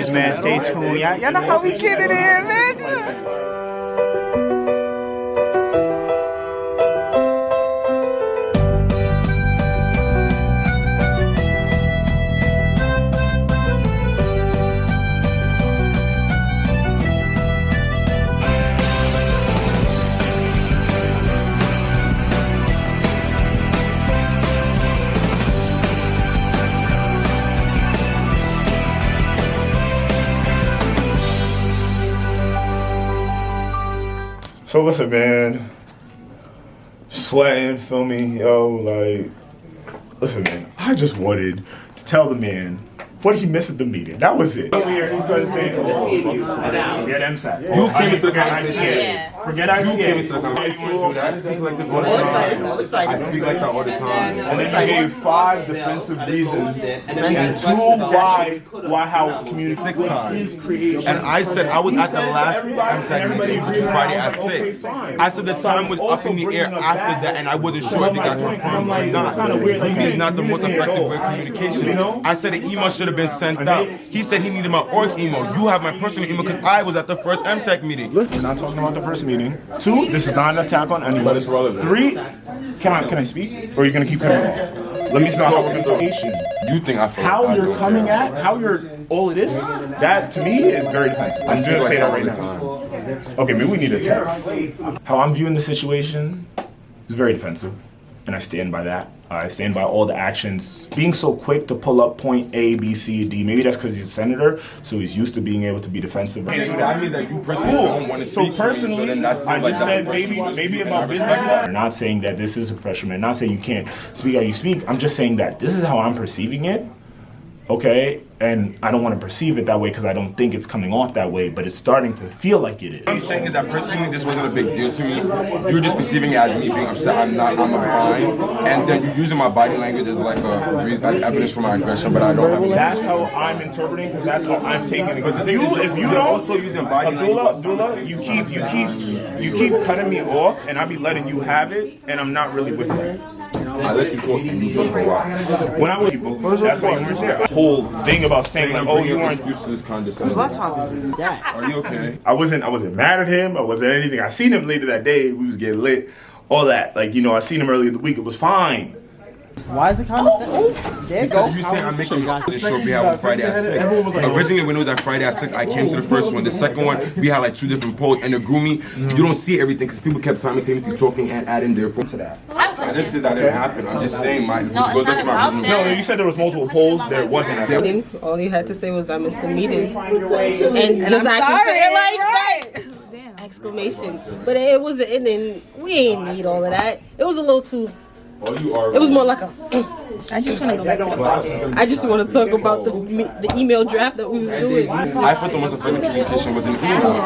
videos, man. Stay tuned. Y'all know how we get it in, man. So listen, man, sweating, feel me, yo, like, listen, man, I just wanted to tell the man what he missed at the meeting. That was it. He started saying, forget MSAC. You came into the conversation. Forget ICA. You came into the conversation. I speak like this all the time. I speak like that all the time. And then you gave 5 defensive reasons and 2 why how communication 6 times. And I said I was at the last MSAC meeting, which is Friday at 6. I said the time was up in the air after that, and I wasn't sure if it got confirmed or not. GroupMe is not the most effective way of communication. I said an email should have been sent out. He said he needed my org email. You have my personal email because I was at the first MSAC meeting. We're not talking about the first meeting. 2, this is not an attack on anyone. 3, can I speak? Or are you gonna keep cutting off? Let me start how we're going to You think I feel how you're coming at, how you're all of this, that to me is very defensive. I'm just gonna say that right now. Okay, maybe we need a text. How I'm viewing the situation is very defensive, and I stand by that. I stand by all the actions. Being so quick to pull up point A, B, C, D, maybe that's because he's a senator, so he's used to being able to be defensive. That means that you personally don't want to speak to me, so then that's I like just said maybe about business. I'm not saying that this is a freshman. I'm not saying you can't speak how you speak. I'm just saying that this is how I'm perceiving it. Okay, and I don't want to perceive it that way because I don't think it's coming off that way, but it's starting to feel like it is. What I'm saying is that personally this wasn't a big deal to me. You're just perceiving it as me being upset. I'm fine. And then you're using my body language as like evidence for my aggression, but I don't have any. That's how I'm interpreting, because that's how I'm taking it. Because if you don't, also using body language. Abdullah, you keep cutting me off, and I be letting you have it, and I'm not really with it. I let you talk and you talk for a while. When I was people, that's why you weren't there. Whole thing about saying like, oh, you weren't. Excuses condescending. Are you okay? I wasn't mad at him. I wasn't anything. I seen him later that day. We was getting lit. All that, like, you know, I seen him earlier in the week. It was fine. Why is it condescending? Because you say I'm making this show we have on Friday at 6. Originally, when it was at Friday at 6, I came to the first one. The second one, we had like 2 different polls. And the GroupMe, you don't see everything because people kept simultaneously talking and adding their phone to that. And this is that didn't happen. I'm just saying, which goes back to my room. No, you said there was multiple polls. There wasn't. All you had to say was I missed the meeting, and just actually like exclamation. But it was an ending. We ain't need all of that. It was a little too. It was more like a. I just want to go back to the budget. I just want to talk about the email draft that we was doing. I thought the most effective communication was an email,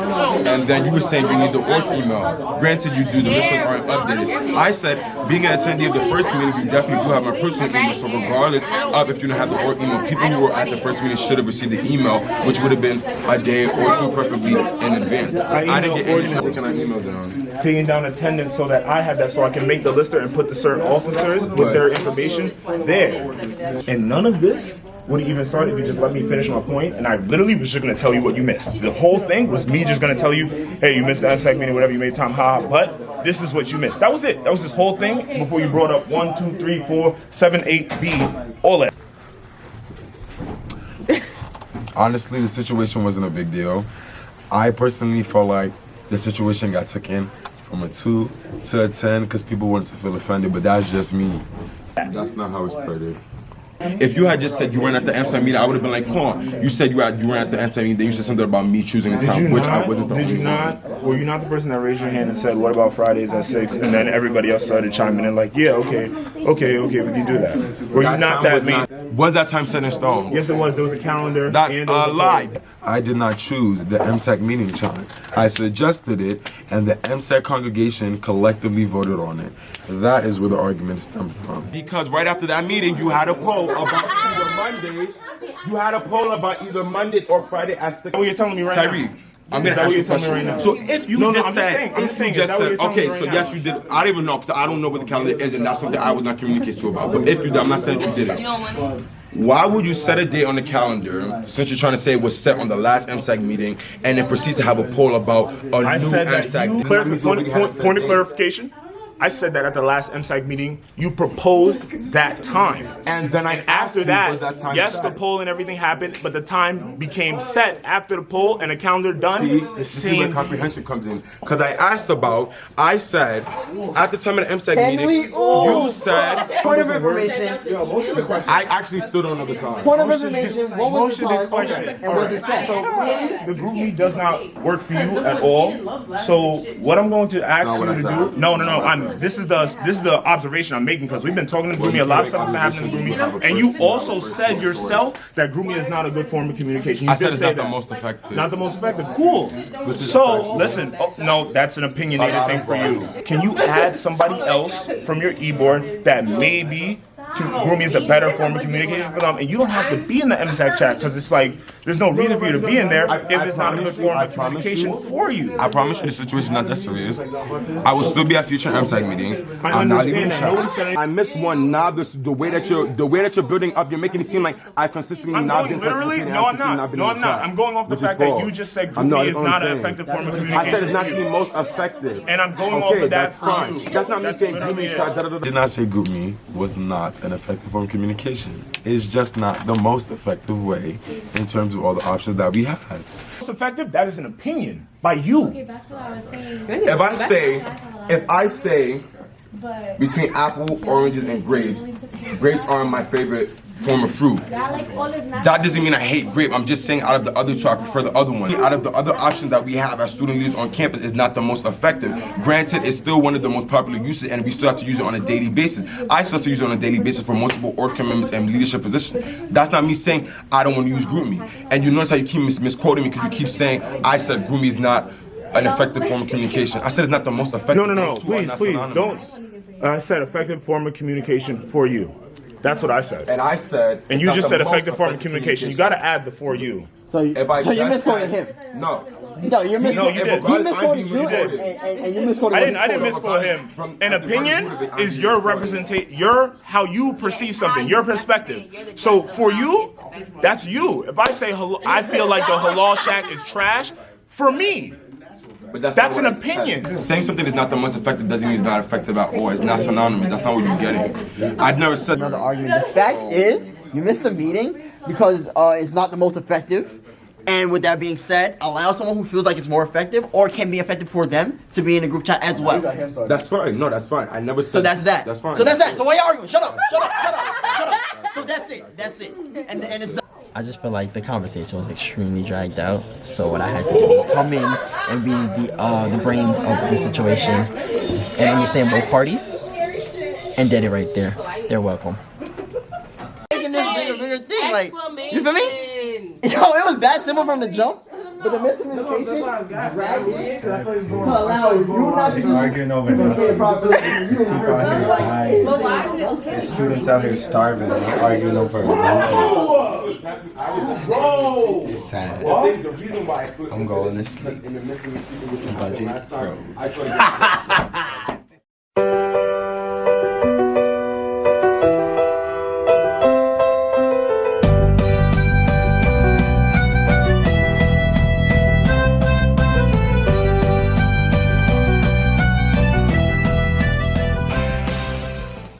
and then you were saying you need the org email. Granted, you do, the lists aren't updated. I said, being an attendee of the first meeting, you definitely do have my personal email. So regardless of if you don't have the org email, people who were at the first meeting should have received the email, which would have been a day or 2, preferably in advance. I didn't get anything. Taking that email down. Taking down attendance so that I have that, so I can make the lister and put the certain officers with their information there. And none of this would have even started if you just let me finish my point, and I literally was just going to tell you what you missed. The whole thing was me just going to tell you, hey, you missed the MSAC meeting, whatever, you made time, but this is what you missed. That was it. That was this whole thing before you brought up 1, 2, 3, 4, 7, 8, B, all that. Honestly, the situation wasn't a big deal. I personally felt like the situation got taken from a 2 to a 10 because people wanted to feel offended, but that's just me. That's not how it started. If you had just said you weren't at the MSAC meeting, I would have been like, come on. You said you weren't at the MSAC meeting, then you said something about me choosing the time, which I wasn't the only one. Were you not the person that raised your hand and said, what about Fridays at 6? And then everybody else started chiming in like, yeah, okay, we can do that. Were you not that mean? Was that time set in stone? Yes, it was. There was a calendar. That's a lie. I did not choose the MSAC meeting time. I suggested it, and the MSAC congregation collectively voted on it. That is where the argument stemmed from. Because right after that meeting, you had a poll about either Mondays. You had a poll about either Mondays or Friday at 6. What you're telling me right now? Tyriq, I'm gonna ask you a question right now. So if you just said, okay, so yes, you did. I don't even know because I don't know what the calendar is, and that's something I was not communicated to about. But if you did, I'm not saying that you did it. Why would you set a date on the calendar, since you're trying to say it was set on the last MSAC meeting, and then proceed to have a poll about a new MSAC? Point of clarification. I said that at the last MSAC meeting, you proposed that time. And then I asked After you that, what that time yes, said. the poll and everything happened, but the time became set after the poll and the calendar done. See, the this is where same. comprehension comes in. Because I said, at the time of the MSAC Can meeting, we all- you said, Point of information. I actually stood on the time. Point of information. What was the Motion to time? question. And was it set? The GroupMe does not work for you at all. So what I'm going to ask Not what you I to said. do? No. This is the observation I'm making because we've been talking to GroupMe. A lot of stuff has been happening to GroupMe, and you also said yourself that GroupMe is not a good form of communication. You I said did it's say not that. the most effective. Not the most effective. Cool. So listen. Oh, no, that's an opinionated thing for you. Can you add somebody else from your e-board that maybe GroupMe is a better form of communication for them, and you don't have to be in the MSAC chat because it's like there's no reason for you to be in there if it's not a good form of communication for you. I promise you the situation is not that serious. I will still be at future MSAC meetings. I'm not leaving the chat. I missed one. Now the way that you're building up, you're making it seem like I consistently I'm not going been literally. participating, No, I'm consistently not. been No, in I'm the not. chat, I'm going off the which is fact that false. you just said I know, GroupMe that's is what I'm not an saying. effective form of I communication. said it's not for the you. most effective. And I'm going off of that that's for fine. you. That's not me saying literally GroupMe it. chat. I did not say GroupMe was not an effective form of communication. It's just not the most effective way in terms of all the options that we had. Most effective? That is an opinion by you. That's what I was saying. If I say between apple, oranges, and grapes are my favorite form of fruit. That doesn't mean I hate grape. I'm just saying out of the other two, I prefer the other one. Out of the other options that we have as student leaders on campus is not the most effective. Granted, it's still one of the most popular uses, and we still have to use it on a daily basis. I still have to use it on a daily basis for multiple org commitments and leadership positions. That's not me saying I don't want to use GroupMe. And you notice how you keep misquoting me because you keep saying I said GroupMe is not an effective form of communication. I said it's not the most effective. No. Those two are Please, not please, synonymous. don't. I said effective form of communication for you. That's what I said. And I said. And you just said effective form of communication. You got to add the for you. So you misquoted him. No. No, you're misquoting. you did. He misquoted you, did. and you misquoted. I didn't misquote him. An opinion is your representation, how you perceive something, your perspective. So for you, that's you. If I say I feel like the halal shack is trash, for me, But that's not an what I said. opinion. Saying something is not the most effective doesn't mean it's not effective at all. It's not synonymous. That's not what you're getting. I've never said Another argument. The fact is, you missed the meeting because it's not the most effective. And with that being said, allow someone who feels like it's more effective or can be effective for them to be in a group chat as well. That's fine. No, that's fine. I never said. So that's that. That's fine. So that's that. So why are you arguing? Shut up. Shut up. Shut up. Shut up. So that's it. That's it. And it's done. I just feel like the conversation was extremely dragged out. So what I had to do was come in and be the brains of the situation and understand both parties and did it right there. They're welcome. Making this bigger thing, like, you feel me? Yo, it was that simple from the jump, but the miscommunication dragged it to allow you not to arguing over communicate properly. These people out here dying. There's students out here starving and they're arguing over a movie. Sad. I'm going to sleep. Budget froze.